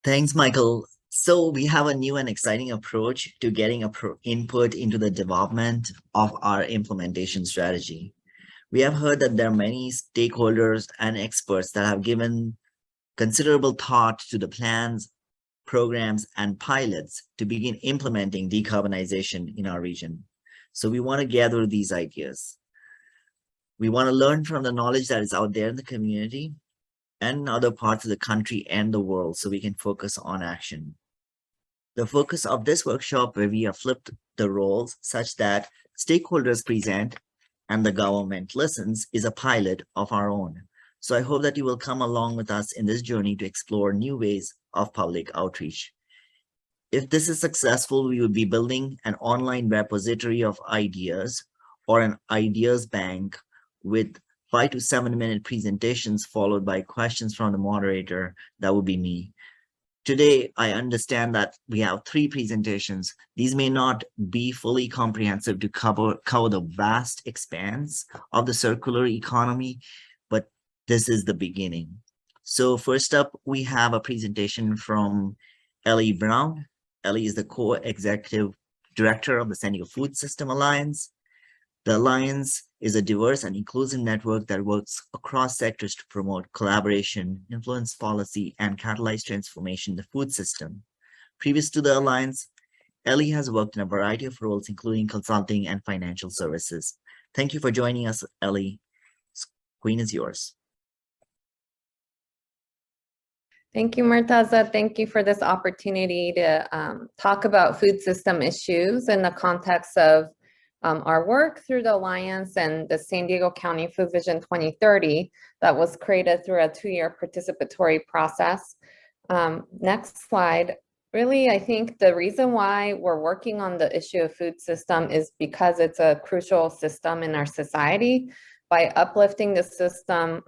Thanks, Michael. So we have a new and exciting approach to getting input into the development of our implementation strategy. We have heard that there are many stakeholders and experts that have given considerable thought to the plans, programs, and pilots to begin implementing decarbonization in our region. So we want to gather these ideas. We want to learn from the knowledge that is out there in the community and in other parts of the country and the world so we can focus on action. The focus of this workshop, where we have flipped the roles such that stakeholders present and the government listens, is a pilot of our own. So I hope that you will come along with us in this journey to explore new ways of public outreach. If this is successful, we will be building an online repository of ideas or an ideas bank with 5 to 7 minute presentations followed by questions from the moderator. That would be me. Today, I understand that we have 3 presentations. These may not be fully comprehensive to cover the vast expanse of the circular economy, but this is the beginning. So first up, we have a presentation from Ellie Brown. Ellie is the co-executive director of the San Diego Food System Alliance. The Alliance is a diverse and inclusive network that works across sectors to promote collaboration, influence policy, and catalyze transformation in the food system. Previous to the Alliance, Ellie has worked in a variety of roles, including consulting and financial services. Thank you for joining us, Ellie. Screen is yours. Thank you, Murtaza. Thank you for this opportunity to talk about food system issues in the context of our work through the Alliance and the San Diego County Food Vision 2030 that was created through a 2-year participatory process. Next slide. Really, I think the reason why we're working on the issue of food system is because it's a crucial system in our society. By uplifting the system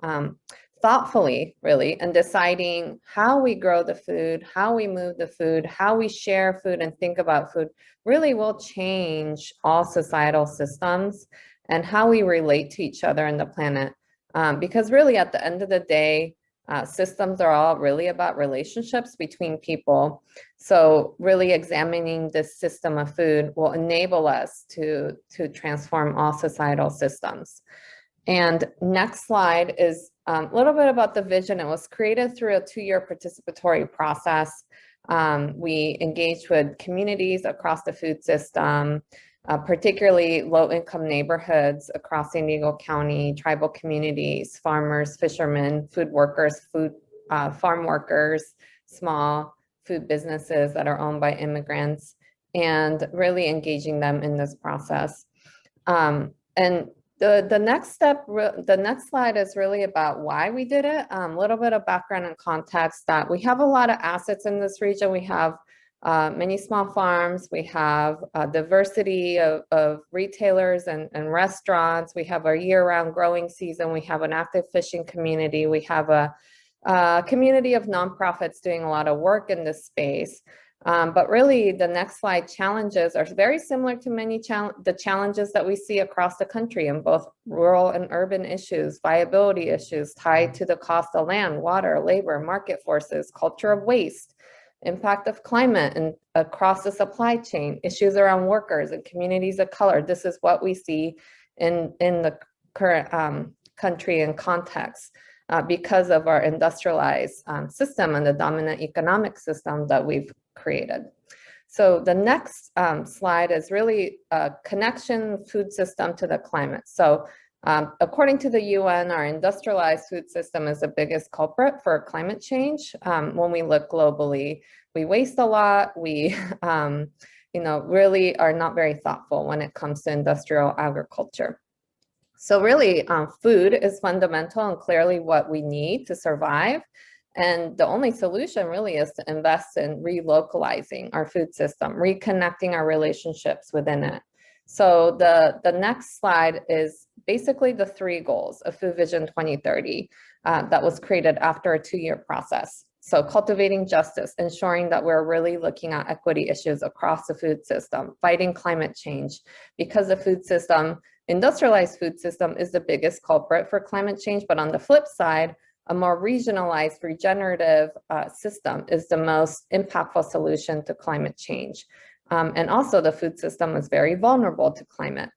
thoughtfully, really, and deciding how we grow the food, how we move the food, how we share food and think about food, really will change all societal systems and how we relate to each other and the planet. Because really, at the end of the day, systems are all really about relationships between people. So really examining this system of food will enable us to transform all societal systems. And next slide is a little bit about the vision. It was created through a 2-year participatory process. We engaged with communities across the food system, particularly low-income neighborhoods across San Diego County, tribal communities, farmers, fishermen, food workers, farm workers, small food businesses that are owned by immigrants, and really engaging them in this process. And the next slide is really about why we did it. A little bit of background and context that we have a lot of assets in this region. We have many small farms. We have a diversity of retailers and restaurants. We have a year-round growing season. We have an active fishing community. We have a community of nonprofits doing a lot of work in this space. But really, the next slide challenges are very similar to many the challenges that we see across the country in both rural and urban issues, viability issues tied to the cost of land, water, labor, market forces, culture of waste, impact of climate and across the supply chain, issues around workers and communities of color. This is what we see in the current country and context. Because of our industrialized system and the dominant economic system that we've created. So the next slide is really a connection food system to the climate. So according to the UN, our industrialized food system is the biggest culprit for climate change. When we look globally, we waste a lot. We really are not very thoughtful when it comes to industrial agriculture. So really, food is fundamental and clearly what we need to survive. And the only solution really is to invest in relocalizing our food system, reconnecting our relationships within it. So the next slide is basically the 3 goals of Food Vision 2030 that was created after a 2-year process. So cultivating justice, ensuring that we're really looking at equity issues across the food system, fighting climate change, because the food system, industrialized food system, is the biggest culprit for climate change. But on the flip side, a more regionalized regenerative system is the most impactful solution to climate change. And also the food system is very vulnerable to climate.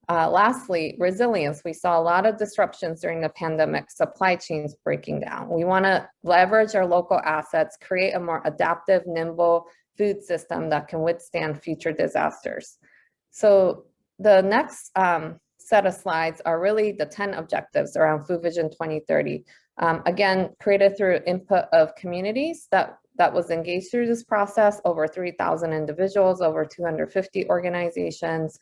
Lastly, resilience. We saw a lot of disruptions during the pandemic, supply chains breaking down. We want to leverage our local assets, create a more adaptive, nimble food system that can withstand future disasters. So the next set of slides are really the 10 objectives around Food Vision 2030. Again, created through input of communities that was engaged through this process, over 3,000 individuals, over 250 organizations.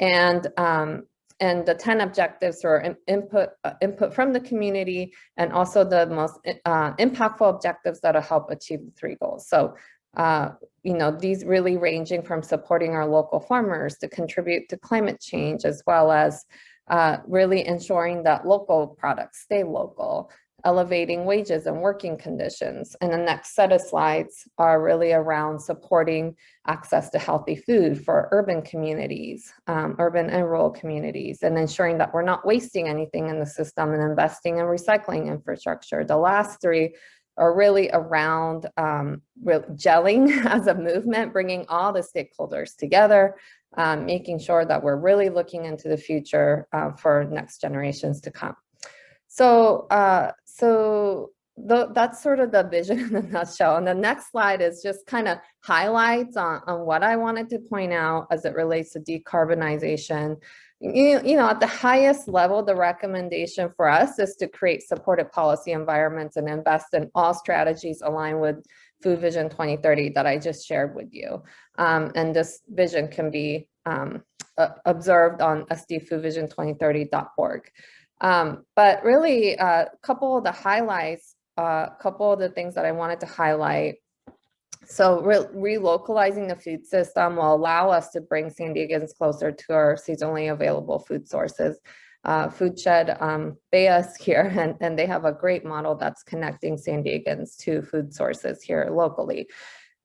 And the 10 objectives are input from the community, and also the most impactful objectives that'll help achieve the 3 goals. So, these really ranging from supporting our local farmers to contribute to climate change, as well as really ensuring that local products stay local, elevating wages and working conditions. And the next set of slides are really around supporting access to healthy food for urban communities, urban and rural communities, and ensuring that we're not wasting anything in the system and investing in recycling infrastructure. The last 3 are really around gelling as a movement, bringing all the stakeholders together, making sure that we're really looking into the future for next generations to come. So, that's sort of the vision in a nutshell. And the next slide is just kind of highlights on what I wanted to point out as it relates to decarbonization. At the highest level, the recommendation for us is to create supportive policy environments and invest in all strategies aligned with Food Vision 2030 that I just shared with you. And this vision can be observed on sdfoodvision2030.org. But really, a couple of the highlights, a couple of the things that I wanted to highlight. So relocalizing the food system will allow us to bring San Diegans closer to our seasonally available food sources. Food Shed Bayas here, and they have a great model that's connecting San Diegans to food sources here locally.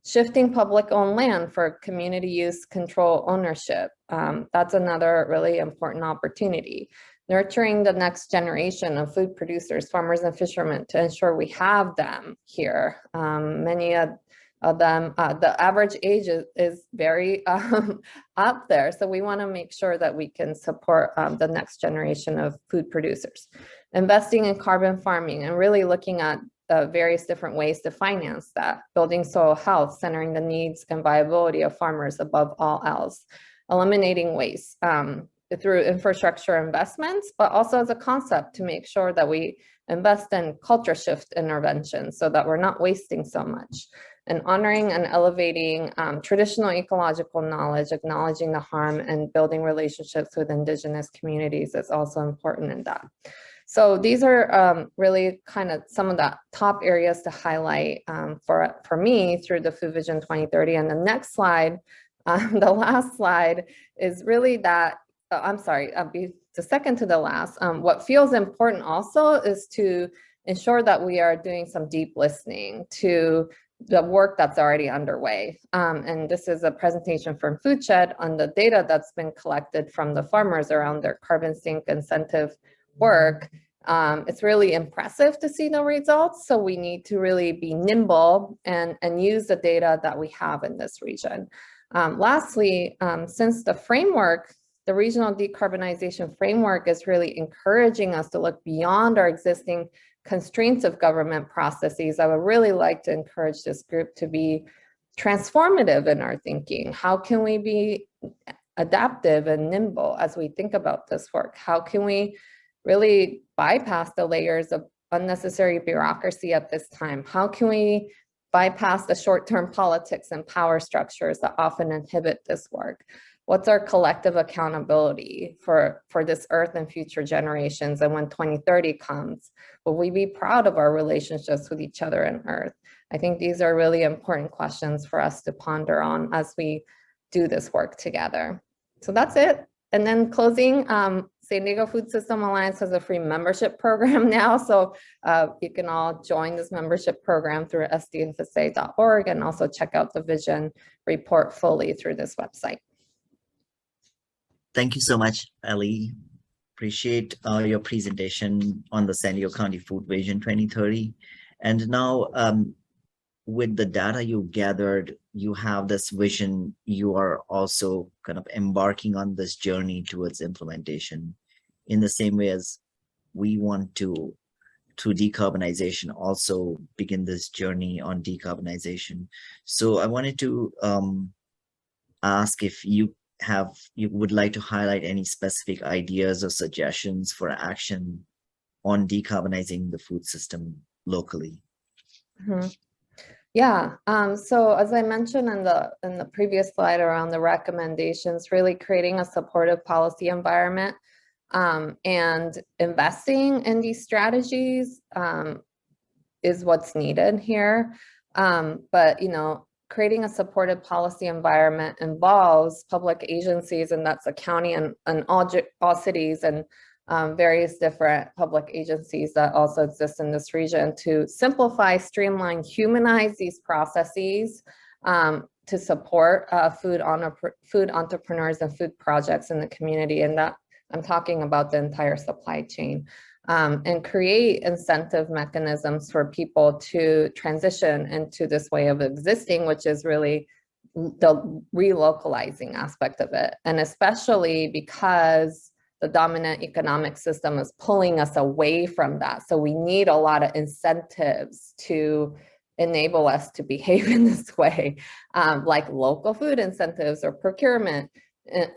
Shifting public-owned land for community use control ownership. That's another really important opportunity. Nurturing the next generation of food producers, farmers, and fishermen to ensure we have them here. Many of them, the average age is very up there. So we want to make sure that we can support the next generation of food producers. Investing in carbon farming and really looking at various different ways to finance that. Building soil health, centering the needs and viability of farmers above all else. Eliminating waste through infrastructure investments, but also as a concept to make sure that we invest in culture shift interventions so that we're not wasting so much. And honoring and elevating traditional ecological knowledge, acknowledging the harm, and building relationships with indigenous communities is also important in that. So these are really kind of some of the top areas to highlight for me through the Food Vision 2030. And the next slide, the last slide, is really that, I'm sorry, I'll be the second to the last. What feels important also is to ensure that we are doing some deep listening to the work that's already underway. And this is a presentation from Food Shed on the data that's been collected from the farmers around their carbon sink incentive work. It's really impressive to see the results. So we need to really be nimble and use the data that we have in this region. Lastly, since the framework, the regional decarbonization framework is really encouraging us to look beyond our existing constraints of government processes, I would really like to encourage this group to be transformative in our thinking. How can we be adaptive and nimble as we think about this work? How can we really bypass the layers of unnecessary bureaucracy at this time? How can we bypass the short-term politics and power structures that often inhibit this work? What's our collective accountability for this earth and future generations? And when 2030 comes, will we be proud of our relationships with each other and earth? I think these are really important questions for us to ponder on as we do this work together. So that's it. And then closing, San Diego Food System Alliance has a free membership program now. So you can all join this membership program through sdfsa.org and also check out the vision report fully through this website. Thank you so much, Ellie. Appreciate your presentation on the San Diego County Food Vision 2030. And now, with the data you gathered, you have this vision. You are also kind of embarking on this journey towards implementation in the same way as we want to, through decarbonization, also begin this journey on decarbonization. So I wanted to ask if you would like to highlight any specific ideas or suggestions for action on decarbonizing the food system locally. Mhm. Yeah, so as I mentioned in the previous slide around the recommendations, really creating a supportive policy environment and investing in these strategies is what's needed here. But creating a supportive policy environment involves public agencies, and that's the county and all cities and various different public agencies that also exist in this region to simplify, streamline, humanize these processes to support food entrepreneurs and food projects in the community. And that I'm talking about the entire supply chain. And create incentive mechanisms for people to transition into this way of existing, which is really the relocalizing aspect of it. And especially because the dominant economic system is pulling us away from that. So we need a lot of incentives to enable us to behave in this way, like local food incentives or procurement,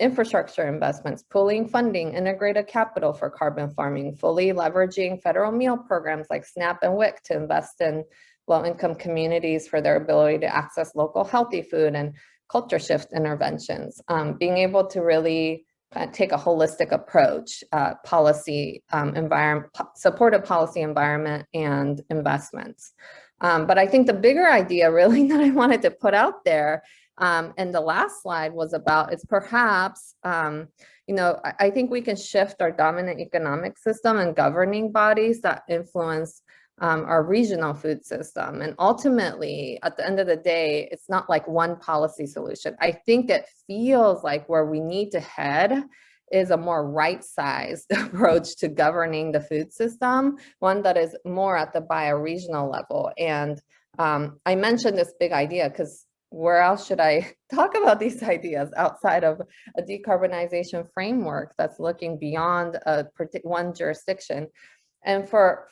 infrastructure investments, pooling funding, integrated capital for carbon farming, fully leveraging federal meal programs like SNAP and WIC to invest in low-income communities for their ability to access local healthy food, and culture shift interventions. Being able to really take a holistic approach, policy environment, supportive policy environment, and investments. But I think the bigger idea really that I wanted to put out there, and the last slide was about, it's perhaps, I think we can shift our dominant economic system and governing bodies that influence our regional food system. And ultimately, at the end of the day, it's not like one policy solution. I think it feels like where we need to head is a more right-sized approach to governing the food system, one that is more at the bioregional level. And I mentioned this big idea because where else should I talk about these ideas outside of a decarbonization framework that's looking beyond one jurisdiction? And for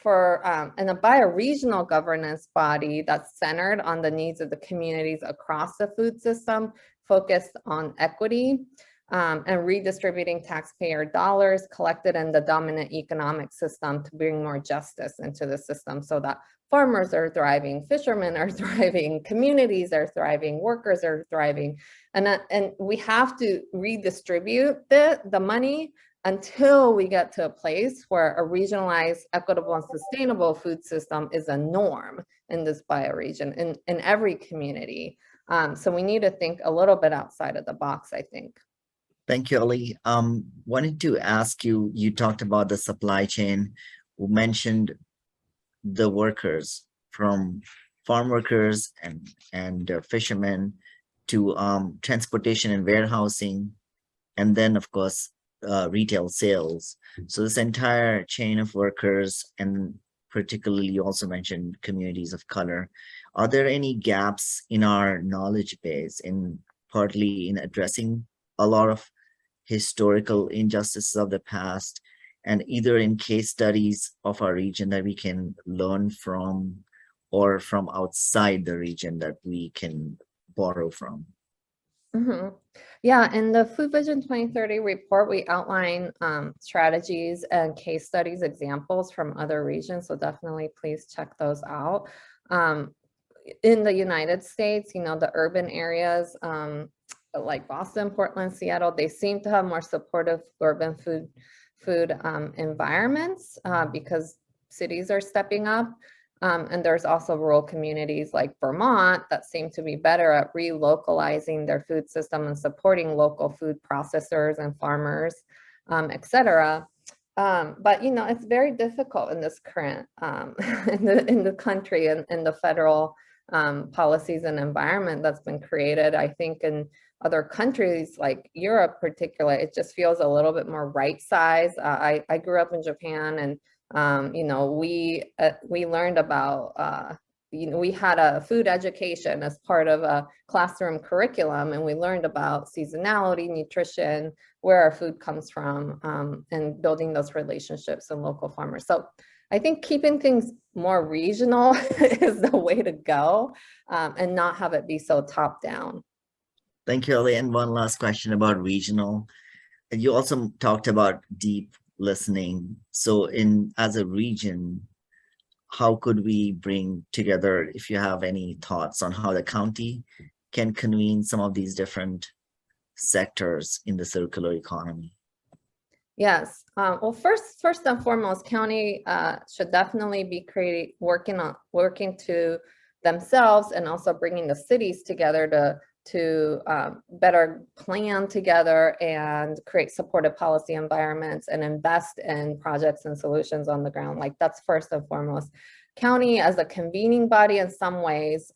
and a bioregional governance body that's centered on the needs of the communities across the food system, focused on equity and redistributing taxpayer dollars collected in the dominant economic system to bring more justice into the system so that farmers are thriving, fishermen are thriving, communities are thriving, workers are thriving. And we have to redistribute the money until we get to a place where a regionalized, equitable, and sustainable food system is a norm in this bioregion, in every community. So we need to think a little bit outside of the box, I think. Thank you, Ali. Wanted to ask you, you talked about the supply chain, you mentioned the workers, from farm workers and fishermen to transportation and warehousing, and then of course retail sales. So this entire chain of workers, and particularly you also mentioned communities of color. Are there any gaps in our knowledge base, in partly in addressing a lot of historical injustices of the past, and either in case studies of our region that we can learn from, or from outside the region that we can borrow from? Yeah, in the Food Vision 2030 report, we outline strategies and case studies, examples from other regions. So definitely please check those out. In the United States, the urban areas like Boston, Portland, Seattle, they seem to have more supportive urban food environments because cities are stepping up. And there's also rural communities like Vermont that seem to be better at relocalizing their food system and supporting local food processors and farmers, et cetera. But it's very difficult in this current in the country and in the federal policies and environment that's been created. I think in other countries like Europe particularly, it just feels a little bit more right size. I grew up in Japan, and we learned about we had a food education as part of a classroom curriculum, and we learned about seasonality, nutrition, where our food comes from, and building those relationships in local farmers. So I think keeping things more regional is the way to go, and not have it be so top down. Thank you, Ellie. And one last question about regional. You also talked about deep listening. So in as a region, how could we bring together, if you have any thoughts on how the county can convene some of these different sectors in the circular economy? Yes. Well, first and foremost, county should definitely be working to themselves, and also bringing the cities together to better plan together and create supportive policy environments and invest in projects and solutions on the ground. Like, that's first and foremost. County as a convening body in some ways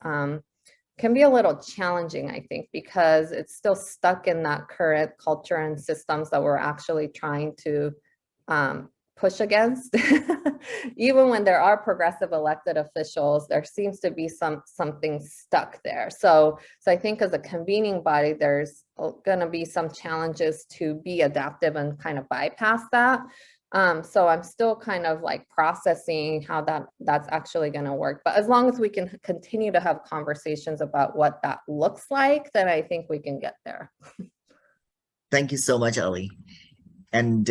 can be a little challenging, I think, because it's still stuck in that current culture and systems that we're actually trying to push against. Even when there are progressive elected officials, there seems to be something stuck there. So I think as a convening body, there's going to be some challenges to be adaptive and kind of bypass that. So I'm still kind of like processing how that's actually going to work. But as long as we can continue to have conversations about what that looks like, then I think we can get there. Thank you so much, Ellie. And